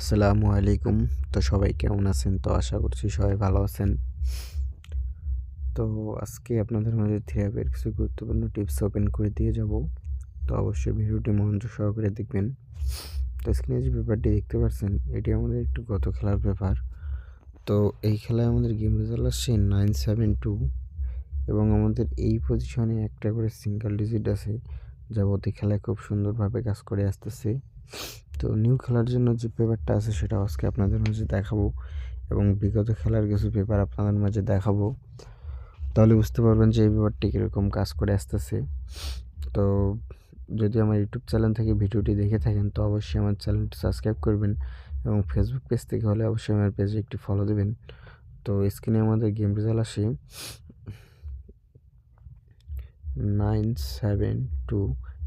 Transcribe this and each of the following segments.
আসসালামু আলাইকুম। তো সবাই কেমন আছেন? তো আশা করছি সবাই ভালো আছেন। তো আজকে আপনাদের মাঝে থিওরির কিছু গুরুত্বপূর্ণ টিপস ওপেন করে দিয়ে যাব। তো অবশ্যই ভিডিওটি মনোযোগ সহকারে দেখবেন। তো স্ক্রিনে যে পেপারটি দেখতে পাচ্ছেন, এটি আমাদের একটু গত খেলার পেপার। তো এই খেলায় আমাদের গেম রেজাল্ট আসছে 972 এবং আমাদের এই পজিশনে একটা করে সিঙ্গেল ডিজিট আছে, যা প্রতি খেলায় খুব সুন্দরভাবে কাজ করে আসতেছে। তো নিউ খেলার জন্য যে পেপারটা আছে সেটা আজকে আপনাদের মাঝে দেখাবো এবং বিগত খেলার কিছু পেপার আপনাদের মাঝে দেখাবো। তাহলে বুঝতে পারবেন যে এই পেপারটি কীরকম কাজ করে আসতেছে। তো যদি আমার ইউটিউব চ্যানেল থেকে ভিডিওটি দেখে থাকেন তো অবশ্যই আমার চ্যানেলটি সাবস্ক্রাইব করবেন এবং ফেসবুক পেজ থেকে হলে অবশ্যই আমার পেজে একটি ফলো দেবেন। তো স্ক্রিনে আমাদের গেম রেজাল্ট আসে 972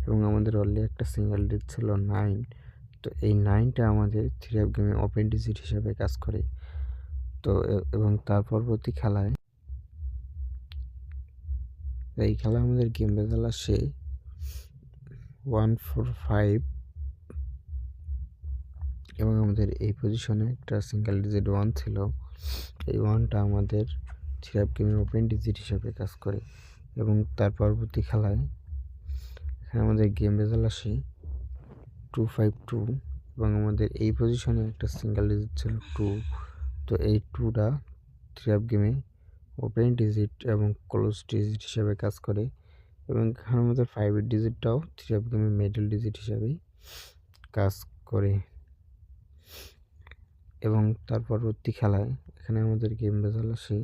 এবং আমাদের অলরেডি একটা সিঙ্গেল ডিজিট ছিল 9। তো এই 9টা আমাদের থ্রি অফ গেমে ওপেন ডিজিট হিসাবে কাজ করে। তো এবং তার পরবর্তী খেলায় এই খেলায় আমাদের গেম রেজাল্ট আসে 145 এবং আমাদের এই পজিশনে একটা সিঙ্গেল ডিজিট 1 ছিল। এই 1টা আমাদের থ্রি অফ গেমে ওপেন ডিজিট হিসাবে কাজ করে এবং তার পরবর্তী খেলায় এখানে আমাদের গেম রেজাল্ট আসে 252 এবং আমাদের এই পজিশনে একটা সিঙ্গেল ডিজিট ছিল 2। তো এই 2টা থ্রি অফ গেমে ওপেন ডিজিট এবং ক্লোজ ডিজিট হিসাবে কাজ করে এবং এখানে আমাদের 5-এর ডিজিটটাও থ্রি অফ গেমে মিডল ডিজিট হিসাবেই কাজ করে এবং তার পরবর্তী খেলায় এখানে আমাদের গেম রেজাল্ট আসে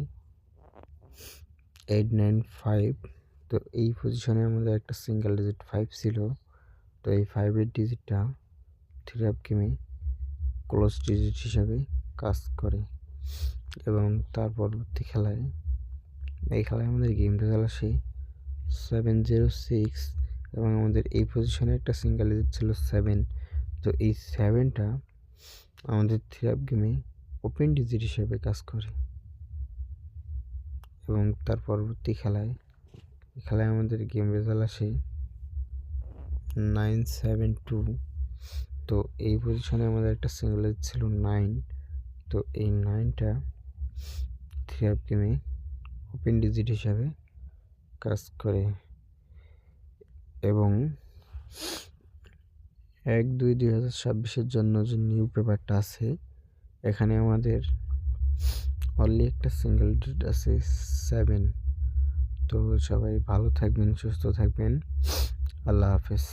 895। তো এই পজিশনে আমাদের একটা সিঙ্গেল ডিজিট 5 ছিল। তো এই 5-এর ডিজিটটা থ্রি অফ গেমে ক্লোজ ডিজিট হিসাবে কাজ করে এবং তার পরবর্তী খেলায় এই খেলায় আমাদের গেম রেজাল্ট আসে 706 এবং আমাদের এই পজিশনে একটা সিঙ্গেল ডিজিট ছিল 7। তো এই 7টা আমাদের থ্রি অফ গেমে ওপেন ডিজিট হিসেবে কাজ করে এবং তার পরবর্তী খেলায় আমাদের গেম রেজাল্ট আসে 972। তো এই পজিশনে আমাদের একটা সিঙ্গেল ডিজিট ছিল 9। তো এই 9টা থ্রি অফ গেমে ওপেন ডিজিট হিসাবে কাজ করে এবং 1/2/2026 জন্য যে নিউ পেপারটা আছে এখানে আমাদের অনলি একটা সিঙ্গেল ডিজিট আছে 7। তো সবাই ভালো থাকবেন, সুস্থ থাকবেন। আল্লাহ হাফেজ।